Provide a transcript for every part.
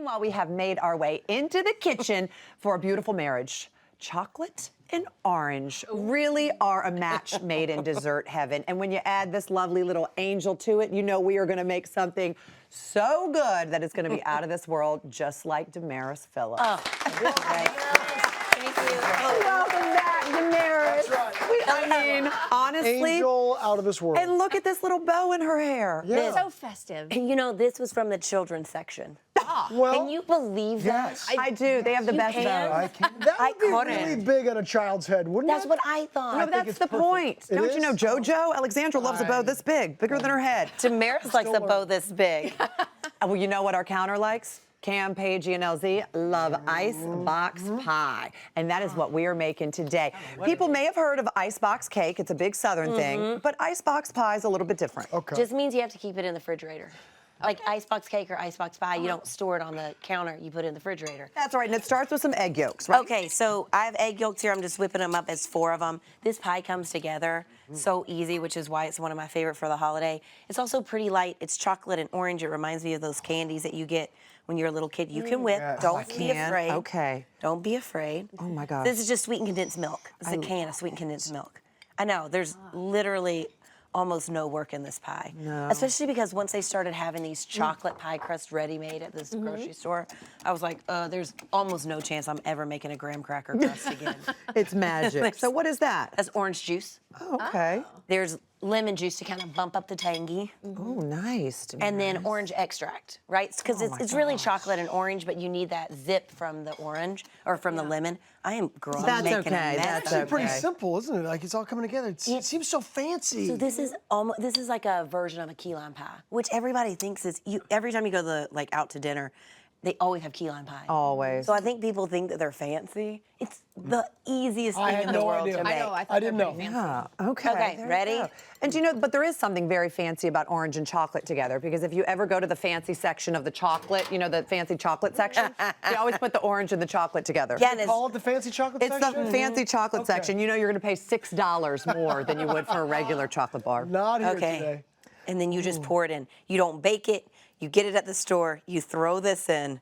while we have made our way into the kitchen for a beautiful marriage. Chocolate and orange really are a match made in dessert heaven. And when you add this lovely little angel to it, you know we are going to make something so good that it's going to be out of this world, just like Damaris Phillips. Oh, right. Thank you. Welcome back, Damaris. That's right. I mean, honestly. Angel out of this world. And look at this little bow in her hair. Yeah. It's so festive. And you know, this was from the children's section. Well, can you believe that? yes. I do. They have the You best can? bows. I can. That would be couldn't. really big on a child's head, wouldn't That's it? what I thought. No, that's it's the perfect. point. It Don't you know is? JoJo? Alexandra loves a bow this big, bigger than her head. Damaris likes a bow this big. Well, you know what our counter likes? Cam, Paige, and LZ love Icebox pie. And that is what we are making today. People may have heard of Icebox cake. It's a big Southern thing. But Icebox pie is a little bit different. Okay. Just means you have to keep it in the refrigerator. Like icebox cake or icebox pie, you don't store it on the counter, you put it in the refrigerator. That's right. And it starts with some egg yolks, right? Okay, so I have egg yolks here. I'm just whipping them up as 4 of them. This pie comes together so easy, which is why it's one of my favorite for the holiday. It's also pretty light. It's chocolate and orange. It reminds me of those candies that you get when you're a little kid. You can whip. Yes. Don't I be can. afraid. Okay. Don't be afraid. Oh, my gosh. This is just sweetened condensed milk. This is a can of sweetened condensed milk. I know, there's literally almost no work in this pie. No. Especially because once they started having these chocolate pie crust ready-made at this grocery store, I was like, there's almost no chance I'm ever making a graham cracker crust again. It's magic. So what is that? That's orange juice. Oh, okay. There's lemon juice to kind of bump up the tangy. Oh, nice. And then orange extract, right? Because it's really chocolate and orange, but you need that zip from the orange or from the lemon. I am girl. I'm That's making okay, a mess. that's Actually pretty okay. simple, isn't it? Like it's all coming together. It seems so fancy. So this is like a version of a key lime pie, which everybody thinks is every time you go out to dinner, they always have key lime pie. Always. So I think people think that they're fancy. It's the easiest I thing had in the no world idea. to make. I know. I thought I didn't they were know. pretty fancy. Yeah. Okay. Okay, there you ready? go. And you know, but there is something very fancy about orange and chocolate together, because if you ever go to the fancy section of the chocolate, you know, the fancy chocolate section, they always put the orange and the chocolate together. Yeah, and it's, Call it the fancy chocolate It's section? the fancy chocolate Okay. section. You know you're going to pay $6 more than you would for a regular chocolate bar. Not here okay. today. And then you just pour it in. You don't bake it. You get it at the store. You throw this in,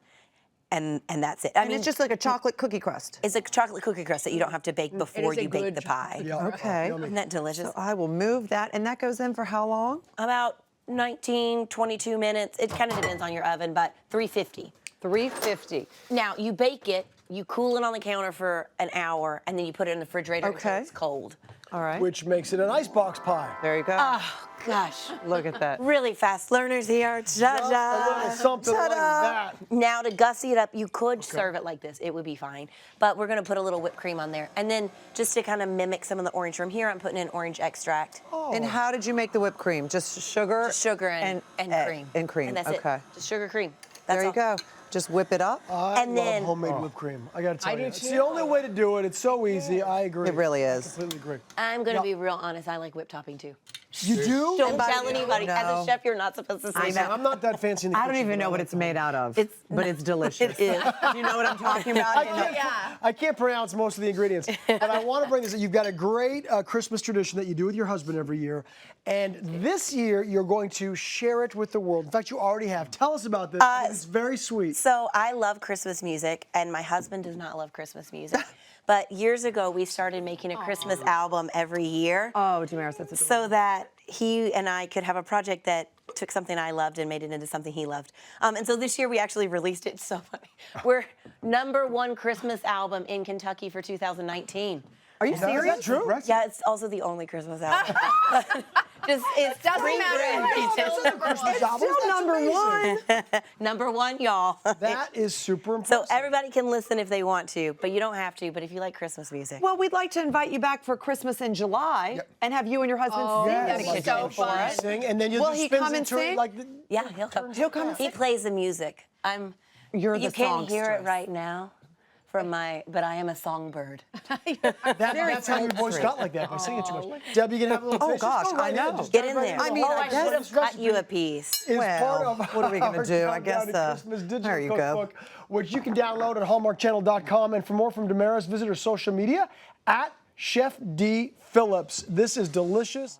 and that's it. I And mean, it's just like a chocolate cookie crust. it's a chocolate cookie crust that you don't have to bake before is a you bake good the pie. Yeah. Okay. Yummy. Isn't that delicious? So I will move that, and that goes in for how long? About 19, 22 minutes. It kind of depends on your oven, but 350. 350. Now, you bake it, you cool it on the counter for an hour, and then you put it in the refrigerator Okay. until it's cold. All right. Which makes it an icebox pie. There you go. Oh, gosh. Look at that. Really fast learners here. Just a little Ta-da. something like that. Now, to gussy it up, you could serve it like this. It would be fine. But we're going to put a little whipped cream on there. And then just to kind of mimic some of the orange from here, I'm putting in orange extract. And how did you make the whipped cream? Just sugar? Just sugar and egg cream. And cream, And that's okay. it. Just sugar cream. That's There you all. go. Just whip it up. I And love then- homemade whipped cream. I gotta tell I you. do It's too. the only way to do it. It's so easy. I agree. It really is. Completely agree. I'm going to Yeah. be real honest. I like whipped topping, too. You do? Don't by tell the way, anybody. As no. a chef, you're not supposed to say Listen, that. I'm not that fancy in the I don't kitchen, even but know I what like it's made out of, It's but it's delicious. It is. You know what I'm talking about? I can't pronounce most of the ingredients, but I want to bring this. You've got a great Christmas tradition that you do with your husband every year, and this year you're going to share it with the world. In fact, you already have. Tell us about this. It's very sweet. So I love Christmas music, and my husband does not love Christmas music. But years ago, we started making a Christmas album every year Oh, Damaris, that's adorable. so that he and I could have a project that took something I loved and made it into something he loved. And so this year we actually released it. It's so funny. We're #1 Christmas album in Kentucky for 2020. Are you Is that serious? true? Yeah, it's also the only Christmas album. Just it's Doesn't free matter. brand. This is a Christmas album. Still That's number amazing. one. #1, y'all. That is super So impressive. everybody can listen if they want to, but you don't have to. But if you like Christmas music. Well, we'd like to invite you back for Christmas in July and have you and your husband sing yes. in the that'd be kitchen so for fun. us. Sing, and then you Will just he spins come and into it sing? like Yeah, he'll come. He'll come and He sing. plays the music. You're the You can't hear it songstress. right now from but I am a songbird. that's how your voice got like that by singing too much. Deb, you can have a little Oh, fish. Just gosh, go right I know. in. Just Get dive in right there. into I the mean, whole I guess- would have Christmas cut you a recipe. piece. Is Well, part of what are we gonna our do? I countdown guess, to Christmas digital there you go. cookbook, which you can download at hallmarkchannel.com. And for more from Damaris, visit her social media at Chef D. Phillips. This is delicious.